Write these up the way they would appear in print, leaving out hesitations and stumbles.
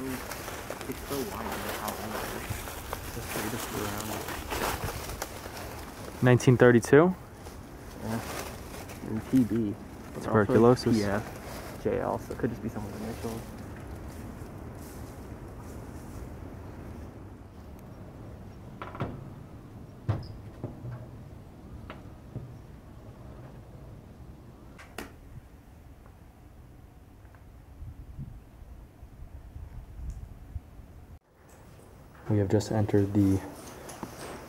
it's so wide and how long it is. Just like this around. 1932? Yeah. And TB. Tuberculosis. Yeah. JL, so it could just be someone's initials. We have just entered the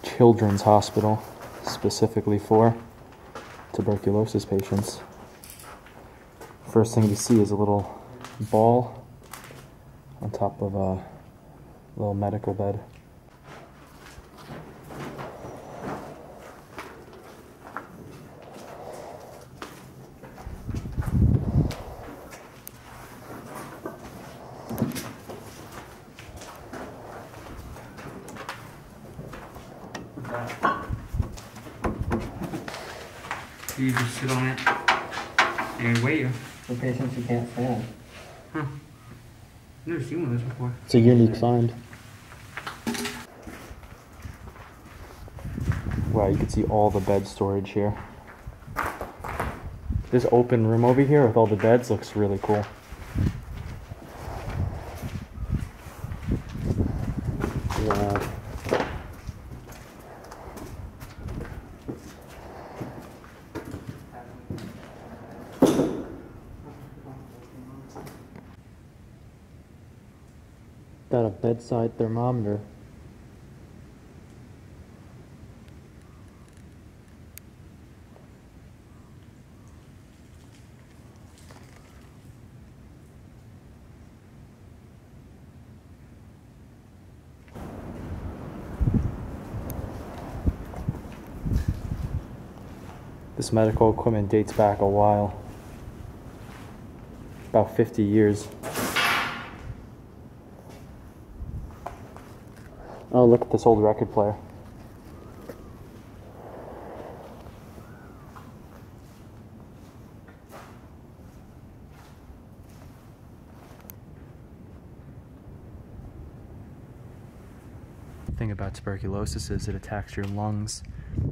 children's hospital specifically for tuberculosis patients. First thing we see is a little ball on top of a little medical bed. You just sit on it and wait. For patients who can't stand. Huh. I've never seen one of those before. It's a unique find. Wow, you can see all the bed storage here. This open room over here with all the beds looks really cool. Wow. Got a bedside thermometer. This medical equipment dates back a while. About 50 years. Oh, look at this old record player. The thing about tuberculosis is it attacks your lungs.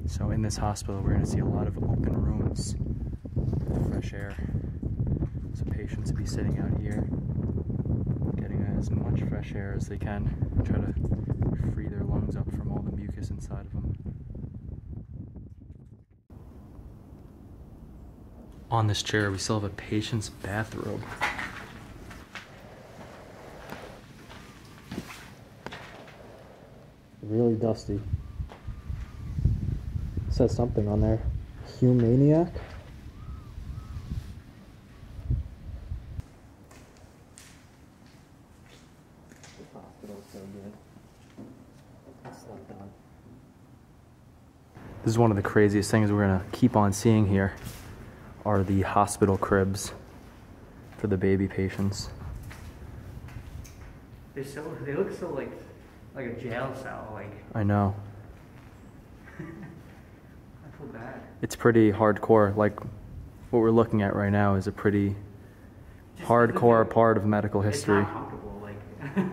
So in this hospital, we're going to see a lot of open rooms with fresh air. So patients will be sitting out here, getting as much fresh air as they can, try to free their lungs up from all the mucus inside of them. On this chair, we still have a patient's bathrobe. Really dusty. It says something on there. Humaniac? This hospital's so good. It's so done. This is one of the craziest things we're gonna keep on seeing here are the hospital cribs for the baby patients. They look so like a jail cell, like. I know. I feel bad. It's pretty hardcore. Like what we're looking at right now is a pretty hardcore part of medical history. It's not comfortable, like.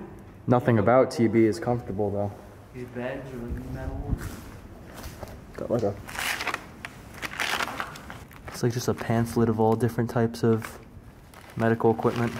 Nothing about TB is comfortable though. These beds are like metal. Got like a. It's like just a pamphlet of all different types of medical equipment.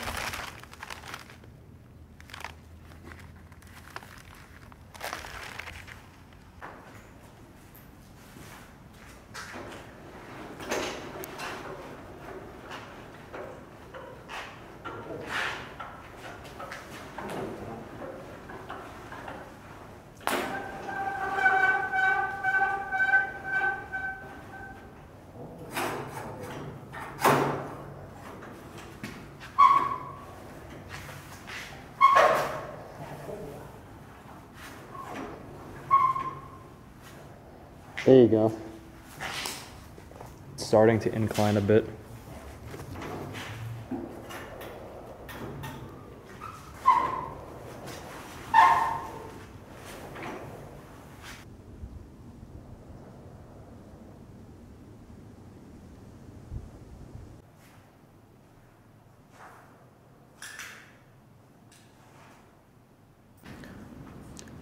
There you go. It's starting to incline a bit.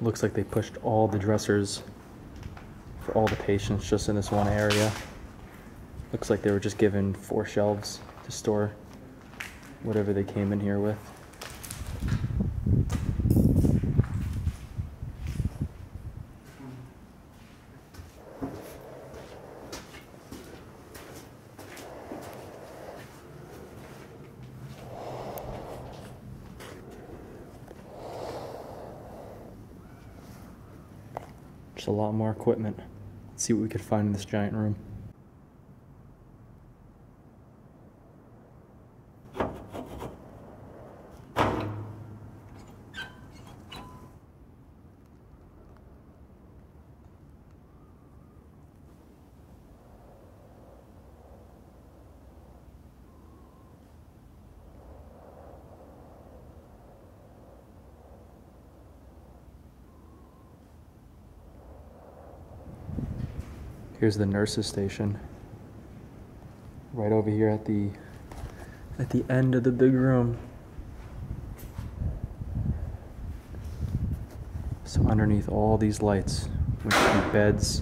Looks like they pushed all the dressers for all the patients just in this one area. Looks like they were just given 4 shelves to store whatever they came in here with. Just a lot more equipment. Let's see what we could find in this giant room. Here's the nurses' station. Right over here at the end of the big room. So underneath all these lights, we see beds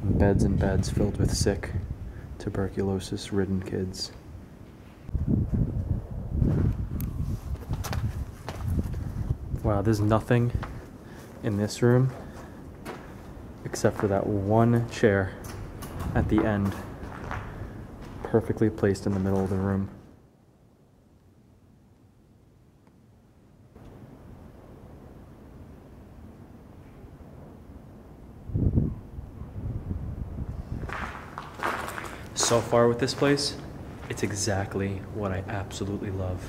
and beds and beds filled with sick, tuberculosis-ridden kids. Wow, there's nothing in this room except for that one chair at the end, perfectly placed in the middle of the room. So far with this place, it's exactly what I absolutely love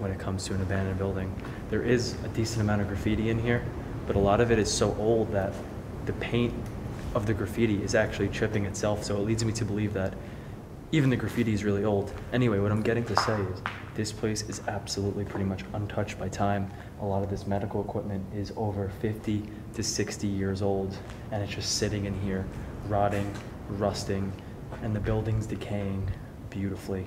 when it comes to an abandoned building. There is a decent amount of graffiti in here, but a lot of it is so old that the paint of the graffiti is actually chipping itself, so it leads me to believe that even the graffiti is really old. Anyway, what I'm getting to say is this place is absolutely pretty much untouched by time. A lot of this medical equipment is over 50 to 60 years old, and it's just sitting in here, rotting, rusting, and the building's decaying beautifully.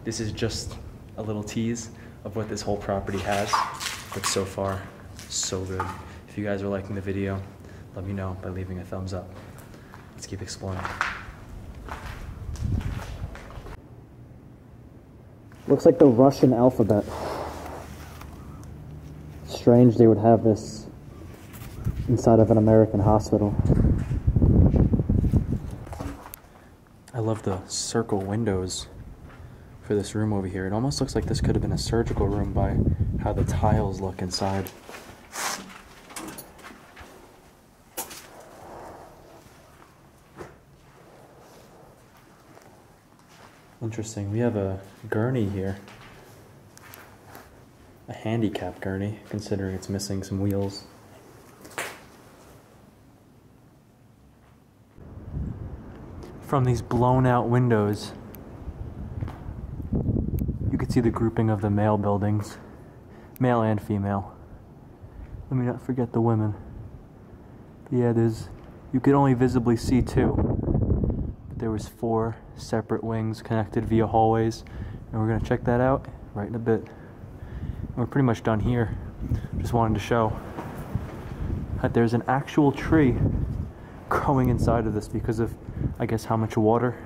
This is just a little tease of what this whole property has, but so far, so good. If you guys are liking the video, let me know by leaving a thumbs up. Let's keep exploring. Looks like the Russian alphabet. Strange they would have this inside of an American hospital. I love the circle windows for this room over here. It almost looks like this could have been a surgical room by how the tiles look inside. Interesting. We have a gurney here. A handicap gurney, considering it's missing some wheels. From these blown out windows, you can see the grouping of the male buildings, male and female. Let me not forget the women. But yeah, you could only visibly see 2. There was 4 separate wings connected via hallways, and we're gonna check that out right in a bit. And we're pretty much done here. Just wanted to show that there's an actual tree growing inside of this because of, I guess, how much water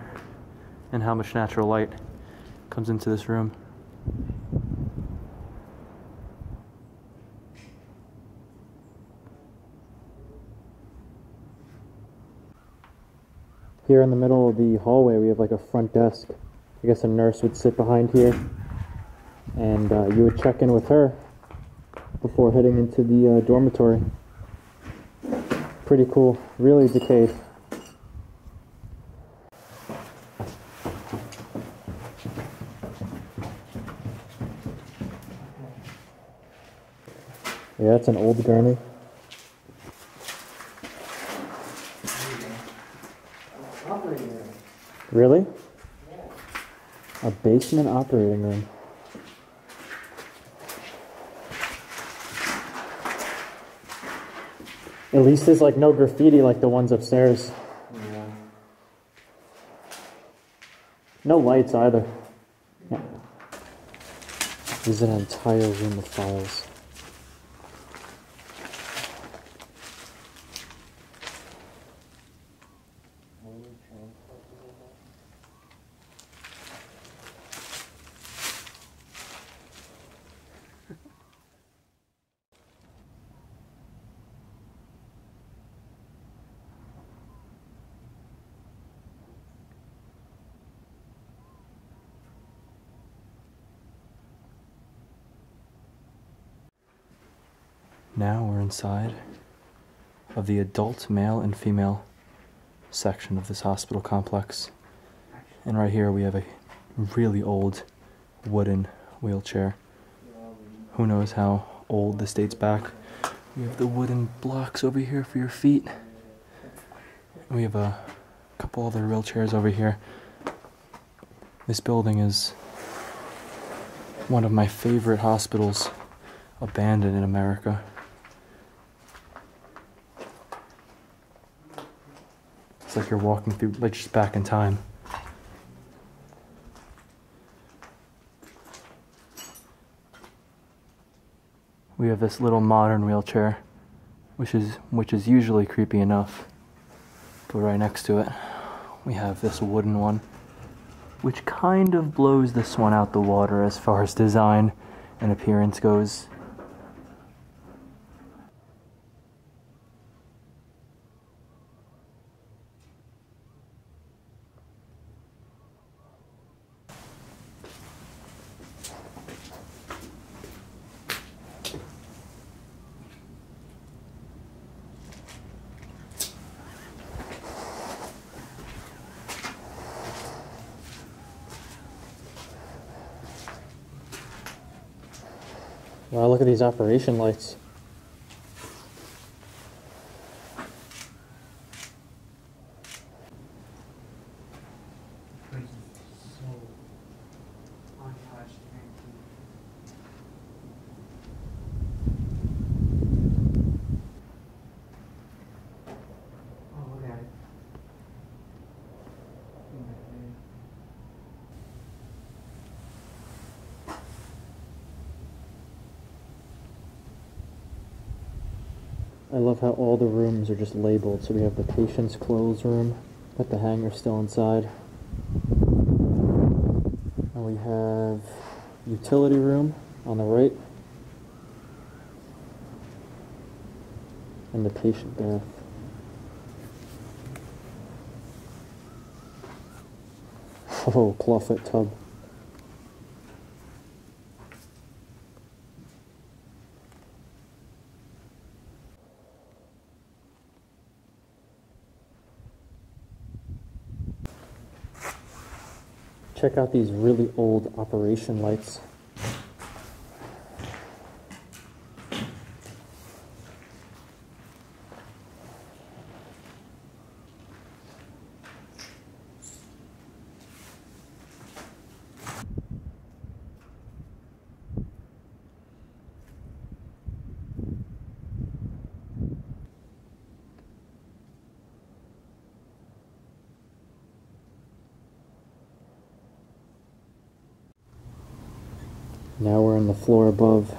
and how much natural light comes into this room. Here in the middle of the hallway, we have like a front desk. I guess a nurse would sit behind here, and you would check in with her before heading into the dormitory. Pretty cool, really decayed. Yeah, it's an old gurney. Really? Yeah. A basement operating room. At least there's like no graffiti like the ones upstairs. Yeah. No lights either. Yeah. This is an entire room of files. Now we're inside of the adult male and female section of this hospital complex. And right here we have a really old wooden wheelchair. Who knows how old this dates back. We have the wooden blocks over here for your feet. We have a couple other wheelchairs over here. This building is one of my favorite hospitals abandoned in America. It's like you're walking through, like just back in time. We have this little modern wheelchair, which is usually creepy enough. But right next to it, we have this wooden one, which kind of blows this one out the water as far as design and appearance goes. Wow, look at these operation lights. I love how all the rooms are just labeled. So we have the patient's clothes room, but the hanger's still inside. And we have utility room on the right. And the patient bath. Oh, clawfoot tub. Check out these really old operation lights. Now we're on the floor above.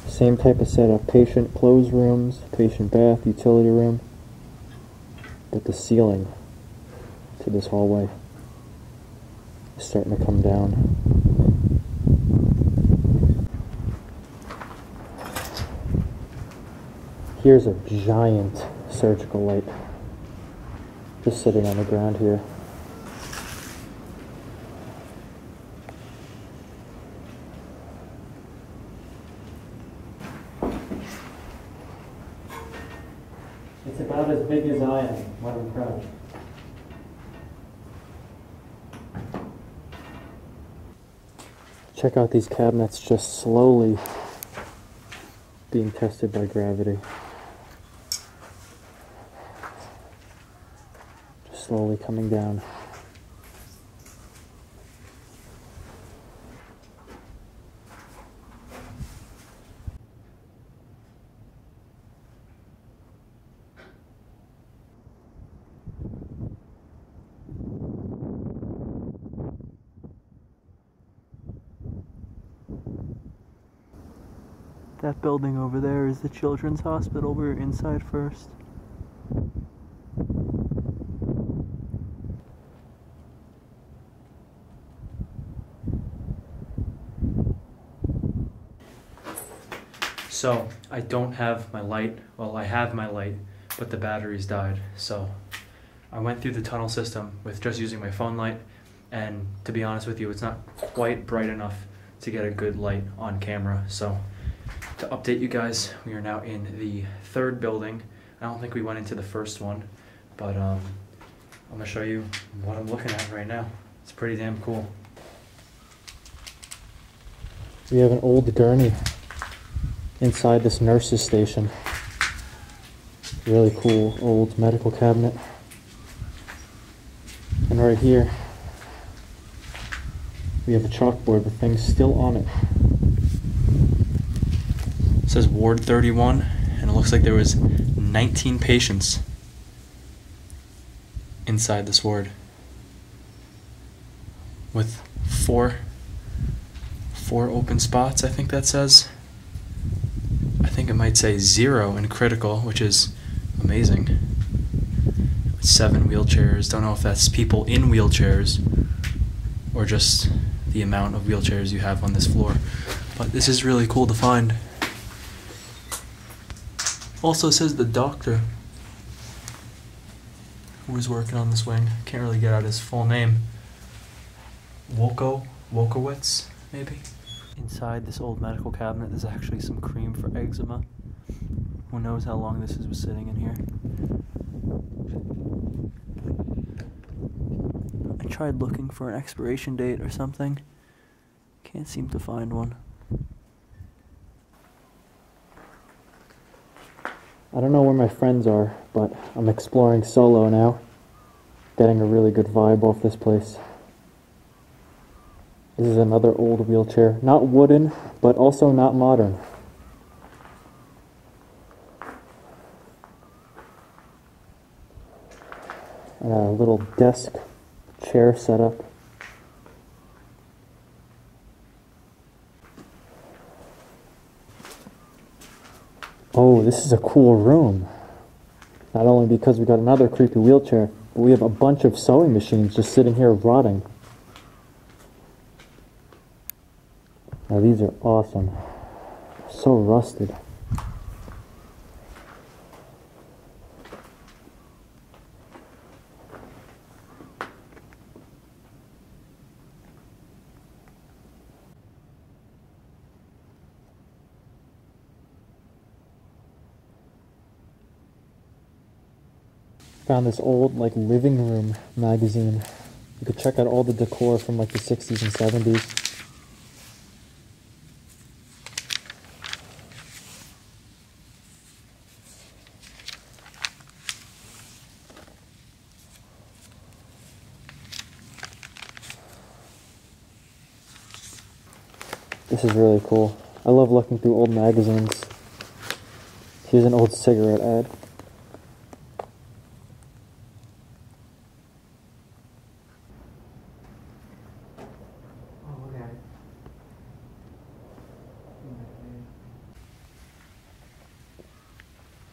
Same type of setup, patient clothes rooms, patient bath, utility room. But the ceiling to this hallway is starting to come down. Here's a giant surgical light just sitting on the ground here. It's about as big as I am when I'm crouched. Check out these cabinets just slowly being tested by gravity. Just slowly coming down. That building over there is the children's hospital. We're inside first. So, I don't have my light. Well, I have my light, but the batteries died. So, I went through the tunnel system with just using my phone light, and to be honest with you, it's not quite bright enough to get a good light on camera. So, To update you guys, we are now in the third building. I don't think we went into the first one, but I'm gonna show you what I'm looking at right now. It's pretty damn cool. We have an old gurney inside this nurse's station. Really cool old medical cabinet. And right here, we have a chalkboard with things still on it. It says Ward 31, and it looks like there was 19 patients inside this ward, with four open spots, I think that says. I think it might say 0 in critical, which is amazing. 7 wheelchairs. Don't know if that's people in wheelchairs or just the amount of wheelchairs you have on this floor. But this is really cool to find. Also says the doctor who was working on this wing. Can't really get out his full name. Wolkowitz, maybe? Inside this old medical cabinet, there's actually some cream for eczema. Who knows how long this was sitting in here. I tried looking for an expiration date or something. Can't seem to find one. I don't know where my friends are, but I'm exploring solo now. Getting a really good vibe off this place. This is another old wheelchair. Not wooden, but also not modern. And a little desk chair setup. Oh, this is a cool room. Not only because we got another creepy wheelchair, but we have a bunch of sewing machines just sitting here rotting. Now these are awesome. So rusted. Found this old living room magazine. You could check out all the decor from the 60s and 70s. This is really cool. I love looking through old magazines. Here's an old cigarette ad.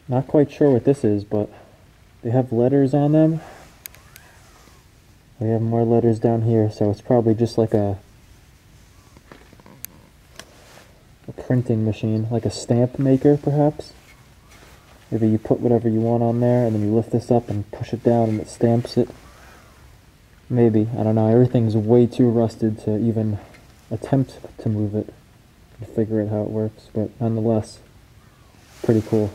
Not quite sure what this is, but they have letters on them. We have more letters down here, so it's probably just like a printing machine, like a stamp maker, perhaps. Maybe you put whatever you want on there, and then you lift this up and push it down, and it stamps it. Maybe, I don't know. Everything's way too rusted to even attempt to move it and figure out how it works, but nonetheless, pretty cool.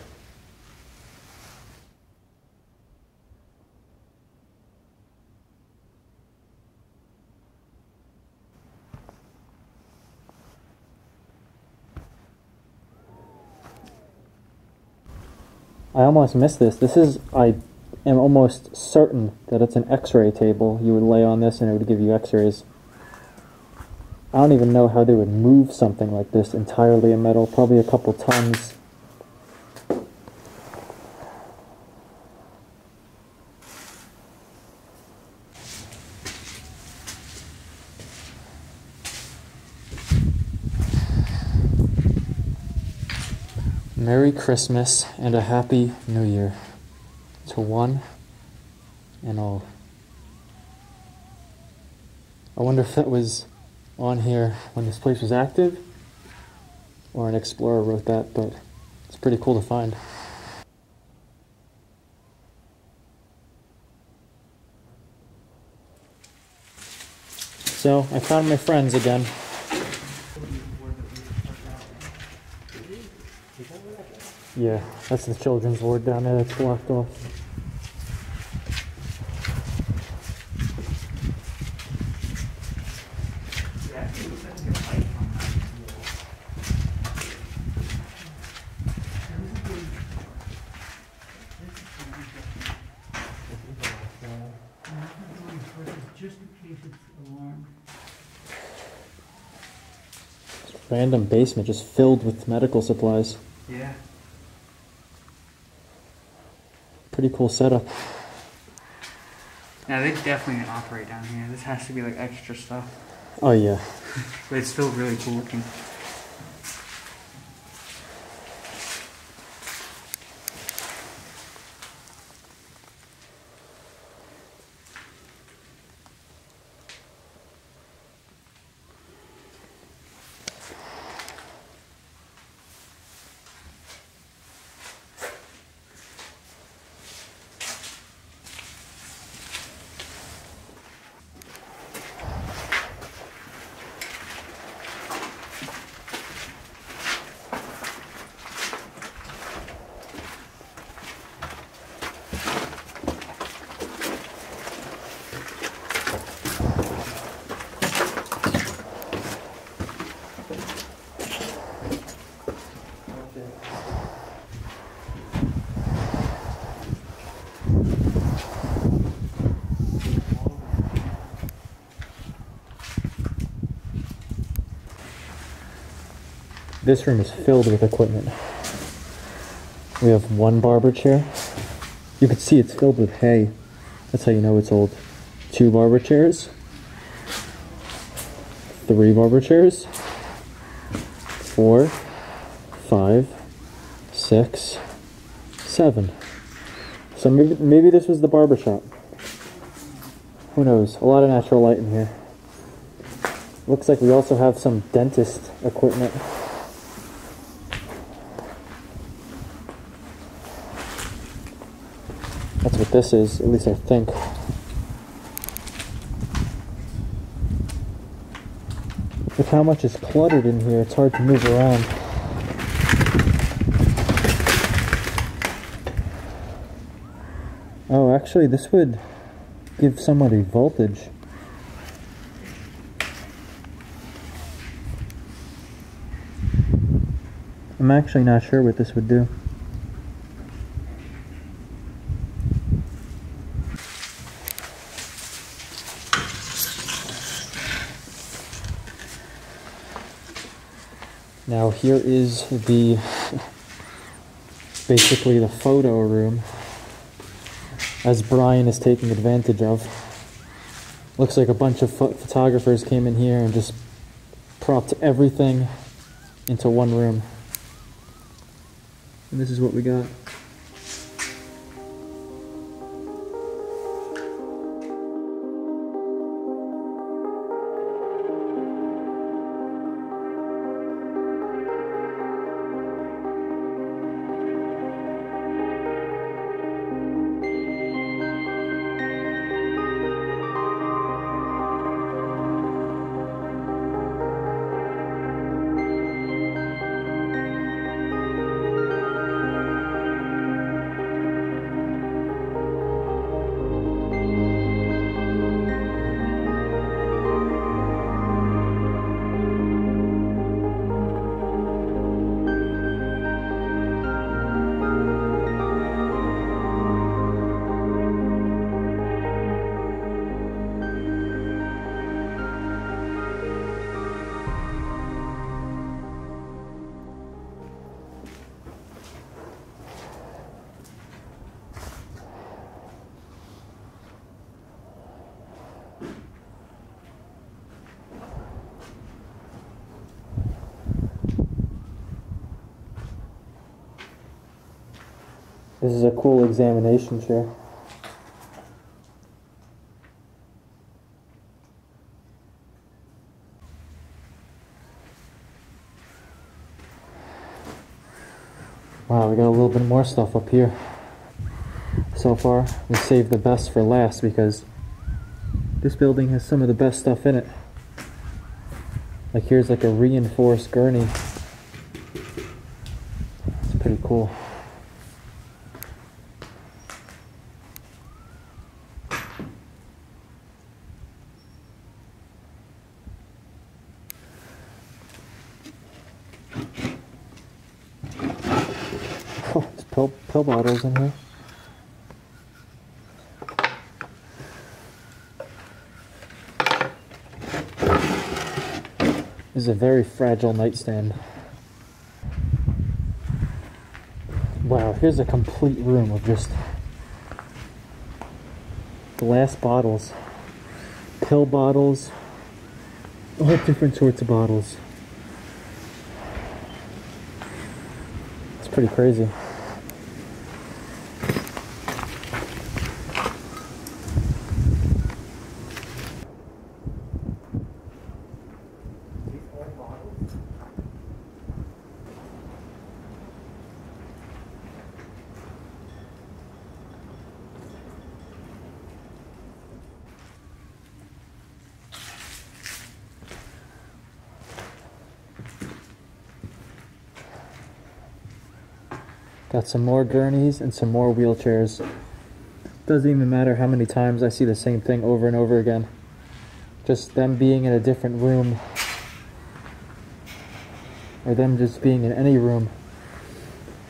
I almost missed this. I am almost certain that it's an x-ray table. You would lay on this and it would give you x-rays. I don't even know how they would move something like this entirely in metal, probably a couple tons. Merry Christmas and a Happy New Year to one and all. I wonder if that was on here when this place was active, or an explorer wrote that, but it's pretty cool to find. So, I found my friends again. Yeah, that's the children's ward down there that's blocked off. Just in case it's alarmed. Random basement just filled with medical supplies. Yeah. Pretty cool setup. Now they definitely operate down here. This has to be like extra stuff. Oh yeah. But it's still really cool looking. This room is filled with equipment. We have one barber chair. You can see it's filled with hay. That's how you know it's old. 2 barber chairs. 3 barber chairs. 4, 5, 6, 7. So maybe this was the barber shop. Who knows? A lot of natural light in here. Looks like we also have some dentist equipment. That's what this is, at least I think. Look how much is cluttered in here, it's hard to move around. Oh, actually this would give somebody voltage. I'm actually not sure what this would do. Now here is basically the photo room, as Brian is taking advantage of. Looks like a bunch of photographers came in here and just propped everything into one room. And this is what we got. This is a cool examination chair. Wow, we got a little bit more stuff up here. So far, we saved the best for last because this building has some of the best stuff in it. Like here's like a reinforced gurney. It's pretty cool. pill bottles in here. This is a very fragile nightstand. Wow, here's a complete room of just glass bottles, pill bottles, all different sorts of bottles. It's pretty crazy. Got some more gurneys and some more wheelchairs. Doesn't even matter how many times I see the same thing over and over again. Just them being in a different room, or them just being in any room,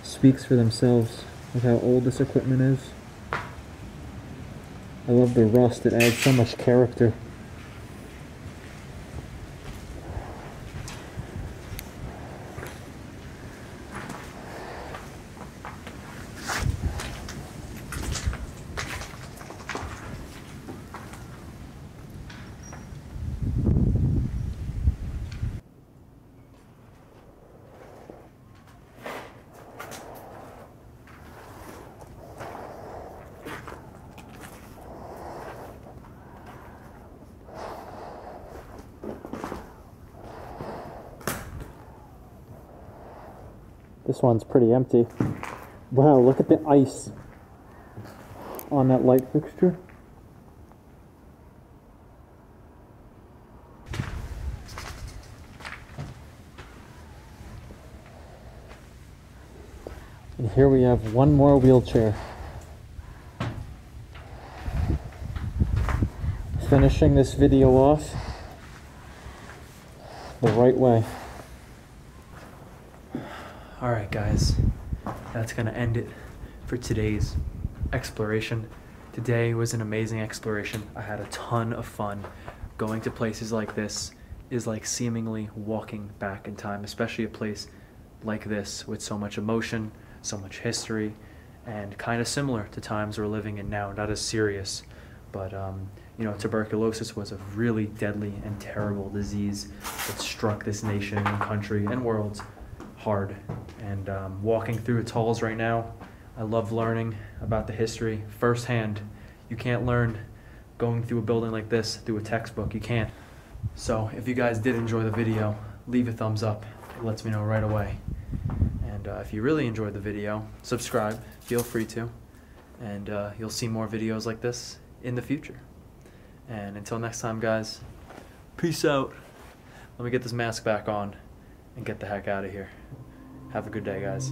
speaks for themselves with how old this equipment is. I love the rust, it adds so much character. This one's pretty empty. Wow, look at the ice on that light fixture. And here we have one more wheelchair. Finishing this video off the right way. Alright guys, that's gonna end it for today's exploration. Today was an amazing exploration. I had a ton of fun. Going to places like this is like seemingly walking back in time, especially a place like this with so much emotion, so much history, and kind of similar to times we're living in now. Not as serious, but you know, tuberculosis was a really deadly and terrible disease that struck this nation and country and world hard. And walking through its halls right now, I love learning about the history firsthand. You can't learn going through a building like this through a textbook. You can't. So if you guys did enjoy the video, leave a thumbs up. It lets me know right away. And if you really enjoyed the video, subscribe. Feel free to. And you'll see more videos like this in the future. And until next time, guys, peace out. Let me get this mask back on and get the heck out of here. Have a good day, guys.